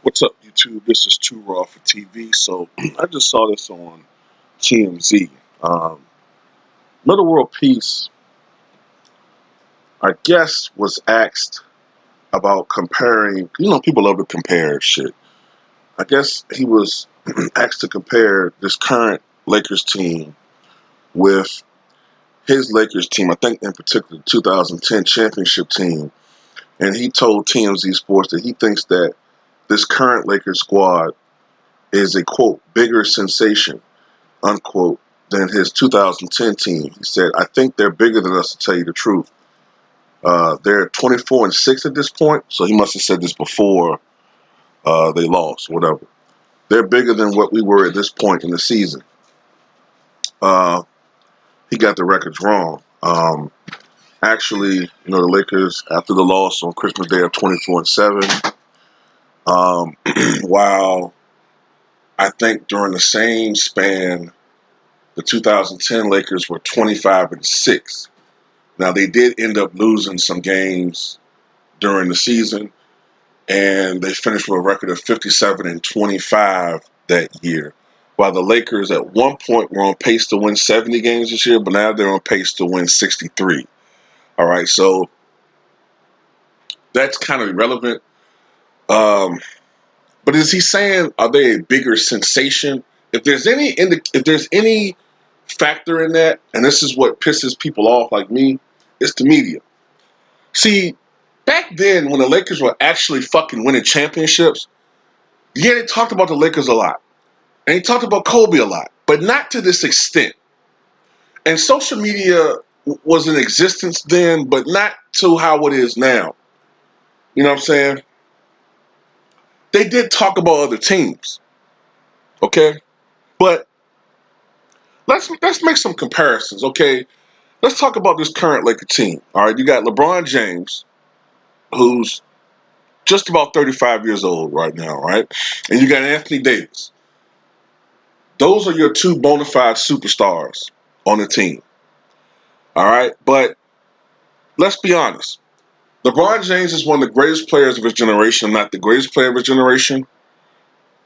What's up, YouTube? This is Too Raw for TV. So I just saw this on TMZ. Um, Little World Peace, I guess, was asked about comparing. People love to compare shit. I guess he was asked to compare this current Lakers team with his Lakers team. I think in particular, the 2010 championship team. And he told TMZ Sports that he thinks that this current Lakers squad is a quote bigger sensation unquote, than his 2010 team. He said, I think they're bigger than us, to tell you the truth. They're 24-6 at this point, so he must have said this before they lost, whatever. They're bigger than what we were at this point in the season. Uh, he got the records wrong. Actually, the Lakers, after the loss on Christmas Day, are 24-7. While I think during the same span, the 2010 Lakers were 25-6. Now, they did end up losing some games during the season, and they finished with a record of 57-25 that year. While the Lakers at one point were on pace to win 70 games this year, but now they're on pace to win 63. All right, so that's kind of irrelevant. But is he saying, are they a bigger sensation? If there's any factor in that, and this is what pisses people off like me, it's the media. See, back then when the Lakers were actually fucking winning championships, yeah, they talked about the Lakers a lot. And they talked about Kobe a lot, but not to this extent. And social media was in existence then, but not to how it is now. You know what I'm saying? They did talk about other teams, okay? But let's make some comparisons, okay? Let's talk about this current Laker team. All right, you got LeBron James, who's just about 35 years old right now, right? And you got Anthony Davis. Those are your two bona fide superstars on the team. All right, but let's be honest. LeBron James is one of the greatest players of his generation, not the greatest player of his generation.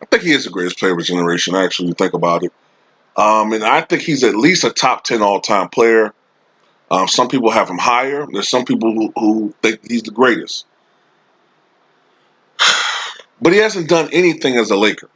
I think he is the greatest player of his generation, actually, when you think about it. And I think he's at least a top 10 all-time player. Some people have him higher. There's some people who think he's the greatest. But he hasn't done anything as a Laker.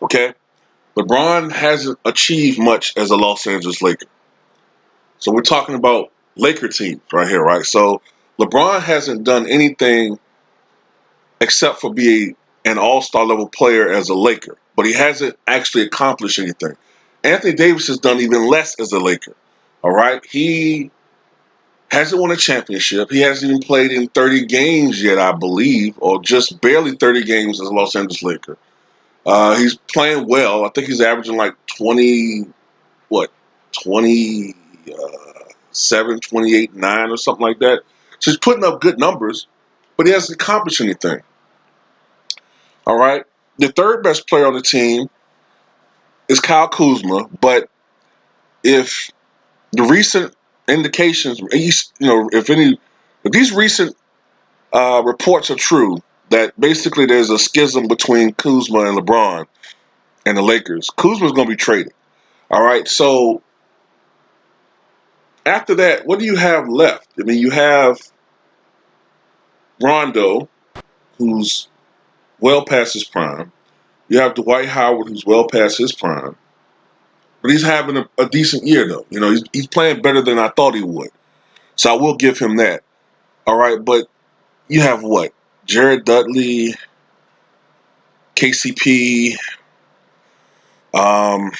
Okay? LeBron hasn't achieved much as a Los Angeles Laker. So we're talking about Laker teams right here, right? So LeBron hasn't done anything except for be an all-star level player as a Laker, but he hasn't actually accomplished anything. Anthony Davis has done even less as a Laker. All right, he hasn't won a championship. He hasn't even played in 30 games yet, I believe, or just barely 30 games as a Los Angeles Laker. He's playing well. I think he's averaging like 27, 28, 9 or something like that. So he's putting up good numbers, but he hasn't accomplished anything. All right. The third best player on the team is Kyle Kuzma, but if the recent indications, if these recent reports are true, that basically there's a schism between Kuzma and LeBron and the Lakers, Kuzma's going to be traded. All right. So after that, what do you have left? I mean, you have Rondo, who's well past his prime. You have Dwight Howard, who's well past his prime. But he's having a decent year, though. He's playing better than I thought he would. So I will give him that. All right, but you have what? Jared Dudley, KCP, um,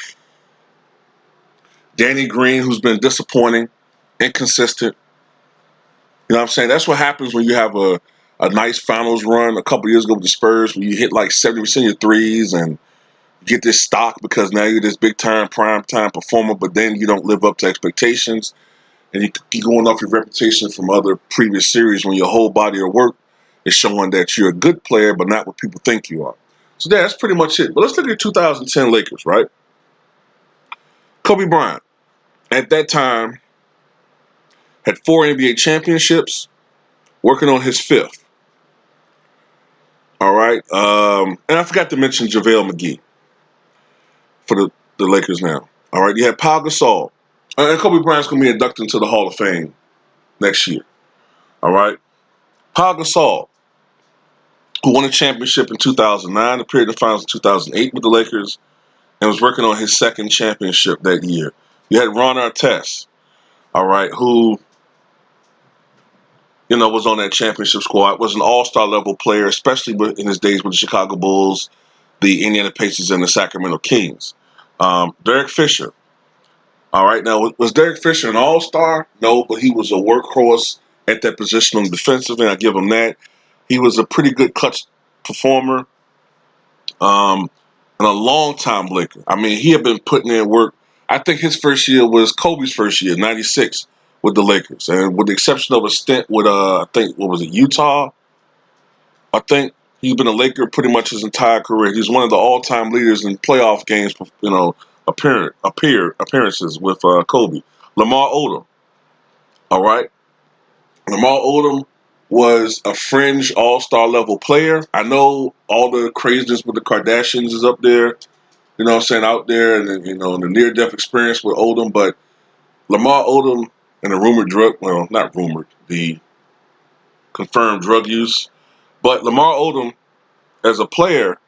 Danny Green, who's been disappointing, inconsistent. You know what I'm saying? That's what happens when you have a nice finals run a couple years ago with the Spurs, where you hit like 70% of your threes and get this stock because now you're this big time, prime time performer, but then you don't live up to expectations. And you keep going off your reputation from other previous series when your whole body of work is showing that you're a good player, but not what people think you are. So that's pretty much it. But let's look at 2010 Lakers, right? Kobe Bryant, at that time, had 4 NBA championships, working on his 5th. All right. And I forgot to mention JaVale McGee for the Lakers now. All right. You had Pau Gasol. And Kobe Bryant's going to be inducted into the Hall of Fame next year. All right. Pau Gasol, who won a championship in 2009, appeared in the finals in 2008 with the Lakers, and was working on his second championship that year. You had Ron Artest, all right, who, was on that championship squad, was an all-star level player, especially in his days with the Chicago Bulls, the Indiana Pacers, and the Sacramento Kings. Derek Fisher, all right. Now, was Derek Fisher an all-star? No, but he was a workhorse at that position on the defensive end. I give him that. He was a pretty good clutch performer. And a long-time Laker. I mean, he had been putting in work. I think his first year was Kobe's first year, '96, with the Lakers. And with the exception of a stint with, I think, what was it, Utah? I think he's been a Laker pretty much his entire career. He's one of the all-time leaders in playoff games, appearances with Kobe. Lamar Odom, all right? Lamar Odom was a fringe all-star level player. I know all the craziness with the Kardashians is up there, out there, and the near-death experience with Odom, but Lamar Odom and the not rumored, the confirmed drug use, but Lamar Odom as a player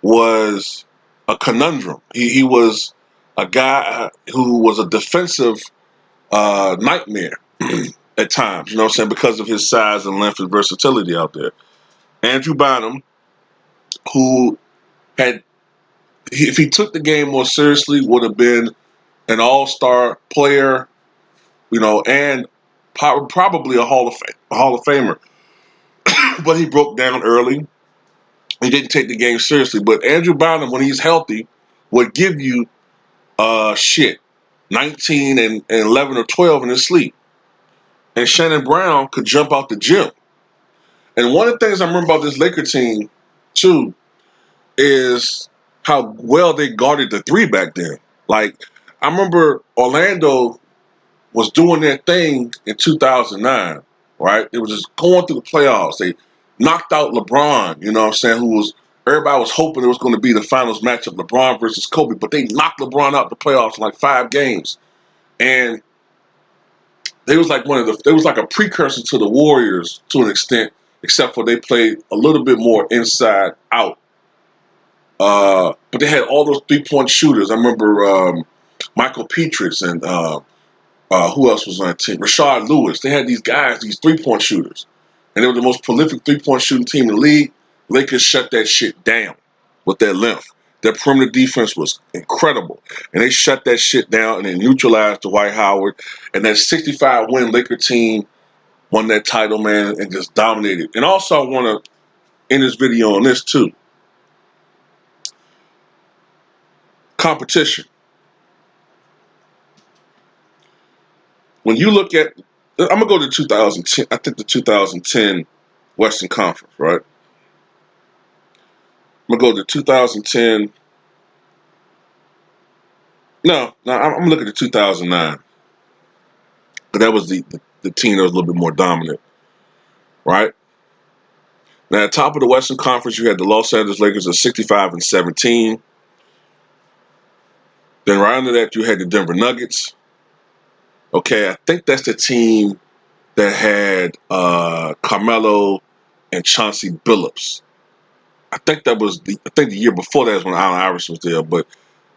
was a conundrum. He was a guy who was a defensive nightmare at times, because of his size and length and versatility out there. Andrew Bynum, who if he took the game more seriously, would have been an all-star player, and probably a Hall of Famer. But he broke down early. He didn't take the game seriously. But Andrew Bynum, when he's healthy, would give you 19 and 11 or 12 in his sleep. And Shannon Brown could jump out the gym. And one of the things I remember about this Laker team, too, is how well they guarded the three back then. Like, I remember Orlando was doing their thing in 2009, right? It was just going through the playoffs. They knocked out LeBron, everybody was hoping it was going to be the finals matchup, LeBron versus Kobe, but they knocked LeBron out the playoffs in like 5 games. And they was like a precursor to the Warriors to an extent, except for they played a little bit more inside out. But they had all those 3-point shooters. I remember Michael Petrus and who else was on that team? Rashard Lewis. They had these guys, these 3-point shooters. And they were the most prolific 3-point shooting team in the league. Lakers shut that shit down with their length. Their perimeter defense was incredible. And they shut that shit down and they neutralized Dwight Howard. And that 65-win Laker team won that title, man, and just dominated. And also I want to end this video on this, too. Competition. When you look at, I'm going to go to 2010, I think the 2010 Western Conference, right? I'm going to go to 2010. No, I'm looking at 2009. But that was the team that was a little bit more dominant, right? Now, at the top of the Western Conference, you had the Los Angeles Lakers at 65-17. Then right under that, you had the Denver Nuggets. Okay, I think that's the team that had Carmelo and Chauncey Billups. I think the year before that was when Allen Iverson was there, but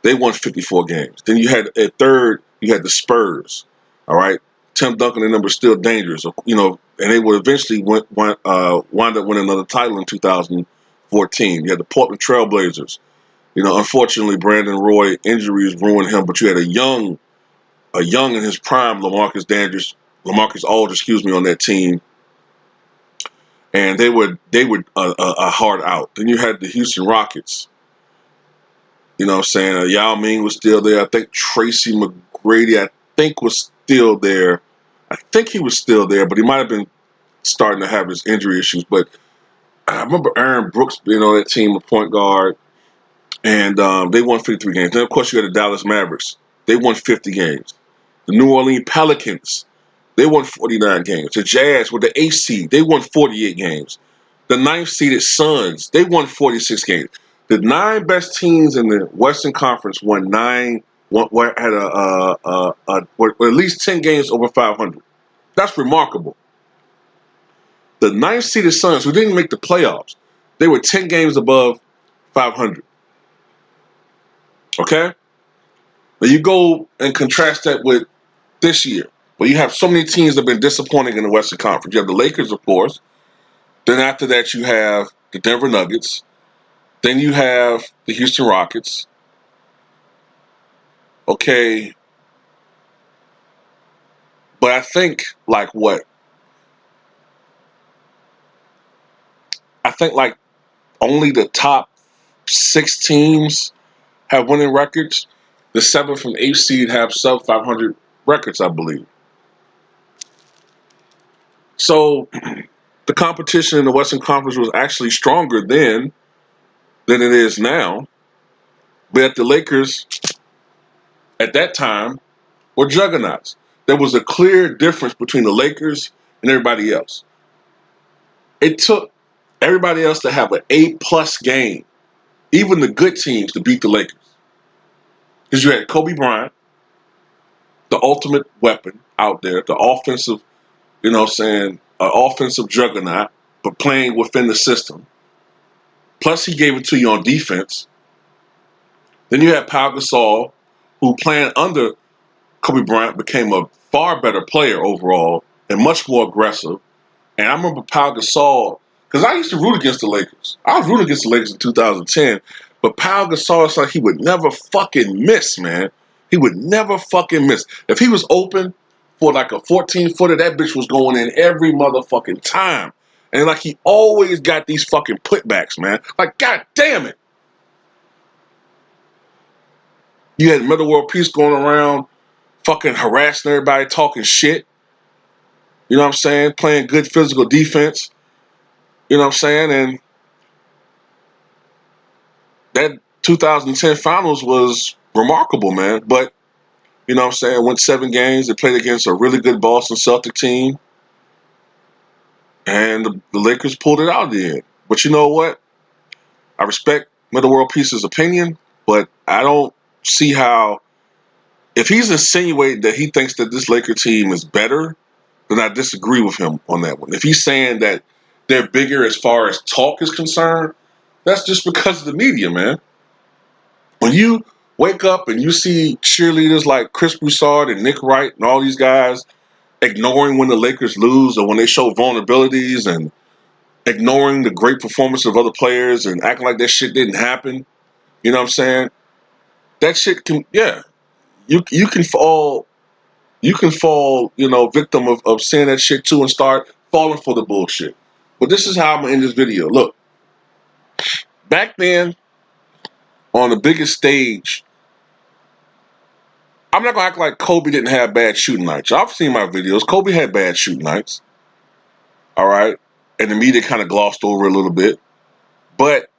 they won 54 games. Then you had at third, you had the Spurs. All right, Tim Duncan and them were still dangerous, and they would eventually wind up winning another title in 2014. You had the Portland Trailblazers. Unfortunately, Brandon Roy injuries ruined him, but you had a young in his prime, LaMarcus Aldridge, on that team, and they were a hard out. Then you had the Houston Rockets. Yao Ming was still there. I think Tracy McGrady, was still there. I think he was still there, but he might have been starting to have his injury issues. But I remember Aaron Brooks being on that team, a point guard, and they won 53 games. Then, of course, you had the Dallas Mavericks. They won 50 games. The New Orleans Pelicans, they won 49 games. The Jazz with the AC, they won 48 games. the ninth seeded Suns, they won 46 games. The 9 best teams in the Western Conference won had were at least 10 games over 500. That's remarkable. The ninth seeded Suns, who didn't make the playoffs, they were 10 games above 500. Okay? Now you go and contrast that with this year, where you have so many teams that have been disappointing in the Western Conference. You have the Lakers, of course. Then after that, you have the Denver Nuggets. Then you have the Houston Rockets. Okay. But I think like what? I think like only the top 6 teams have winning records. The 7th and 8th seed have sub 500 records, I believe. So the competition in the Western Conference was actually stronger then than it is now. But the Lakers at that time were juggernauts. There was a clear difference between the Lakers and everybody else. It took everybody else to have an A+ game, even the good teams, to beat the Lakers. Because you had Kobe Bryant, the ultimate weapon out there, the offensive, offensive juggernaut, but playing within the system. Plus, he gave it to you on defense. Then you had Pau Gasol, who playing under Kobe Bryant became a far better player overall and much more aggressive. And I remember Pau Gasol, because I used to root against the Lakers. I was rooting against the Lakers in 2010, but Pau Gasol, it's like he would never fucking miss, man. He would never fucking miss. If he was open for like a 14-footer, that bitch was going in every motherfucking time. And like he always got these fucking putbacks, man. Like, god damn it. You had Middle World Peace going around fucking harassing everybody, talking shit. You know what I'm saying? Playing good physical defense. You know what I'm saying? And that 2010 finals was remarkable, man. But, you know what I'm saying? Went 7 games. They played against a really good Boston Celtic team. And the Lakers pulled it out at the end. But you know what? I respect Middle World Peace's opinion, but I don't see how, if he's insinuating that he thinks that this Laker team is better, then I disagree with him on that one. If he's saying that they're bigger as far as talk is concerned, that's just because of the media, man. When you wake up and you see cheerleaders like Chris Broussard and Nick Wright and all these guys ignoring when the Lakers lose or when they show vulnerabilities and ignoring the great performance of other players and acting like that shit didn't happen, you know what I'm saying? That shit can, yeah, you can fall, victim of seeing that shit too and start falling for the bullshit. But this is how I'm gonna end this video. Look, back then, on the biggest stage, I'm not gonna act like Kobe didn't have bad shooting nights. I've seen my videos. Kobe had bad shooting nights. All right. And the media kind of glossed over a little bit. But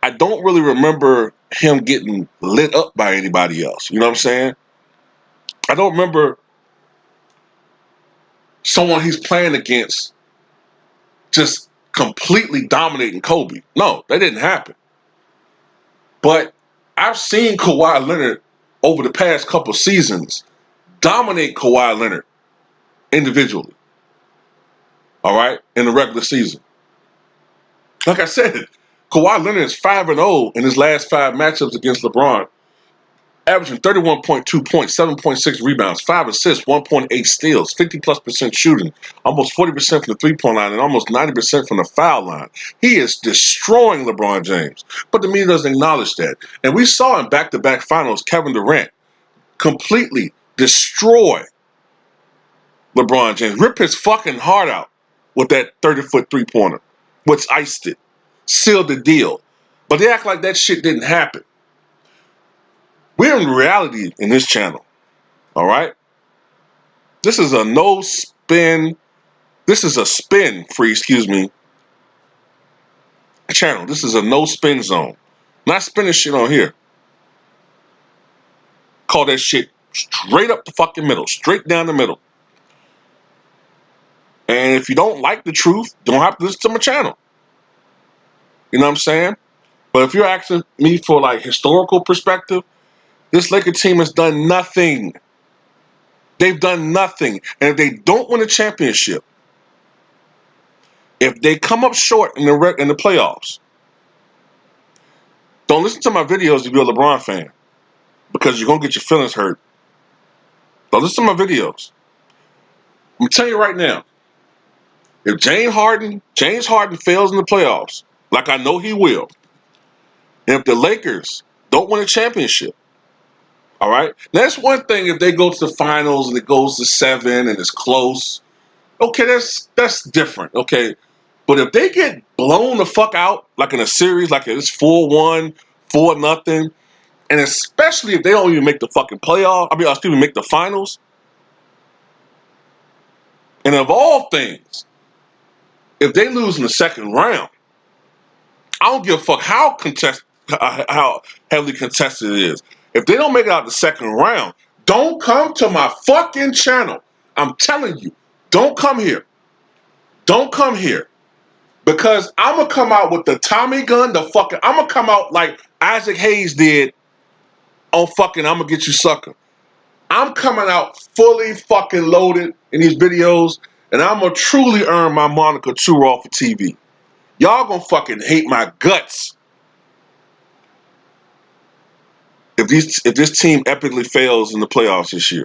I don't really remember him getting lit up by anybody else. You know what I'm saying? I don't remember someone he's playing against just completely dominating Kobe. No, that didn't happen. But I've seen Kawhi Leonard over the past couple seasons dominate Kawhi Leonard individually. All right? In the regular season. Like I said, Kawhi Leonard is 5-0 in his last 5 matchups against LeBron, averaging 31.2 points, 7.6 rebounds, 5 assists, 1.8 steals, 50+% shooting, almost 40% from the three-point line, and almost 90% from the foul line. He is destroying LeBron James, but the media doesn't acknowledge that. And we saw in back-to-back finals, Kevin Durant completely destroy LeBron James, rip his fucking heart out with that 30-foot three-pointer, which iced it, sealed the deal. But they act like that shit didn't happen. We're in reality in this channel, all right? This is a spin-free, channel. This is a no-spin zone. Not spinning shit on here. Call that shit straight up the fucking middle, straight down the middle. And if you don't like the truth, you don't have to listen to my channel. You know what I'm saying? But if you're asking me for like historical perspective, this Laker team has done nothing. They've done nothing. And if they don't win a championship, if they come up short in the playoffs, don't listen to my videos if you're a LeBron fan, because you're gonna get your feelings hurt. Don't listen to my videos. I'm telling you right now, if James Harden fails in the playoffs, like I know he will, and if the Lakers don't win a championship, all right, now that's one thing if they go to the finals and it goes to 7 and it's close. Okay, that's different. Okay, but if they get blown the fuck out, like in a series, like it's 4-1, 4-0, and especially if they don't even make the fucking playoff, excuse me, make the finals. And of all things, if they lose in the second round, I don't give a fuck how heavily contested it is. If they don't make it out the second round, don't come to my fucking channel. I'm telling you, don't come here. Don't come here. Because I'm going to come out with the Tommy gun, I'm going to come out like Isaac Hayes did on fucking I'm going to get you sucker. I'm coming out fully fucking loaded in these videos, and I'm going to truly earn my moniker True Raw for TV. Y'all going to fucking hate my guts if this team epically fails in the playoffs this year.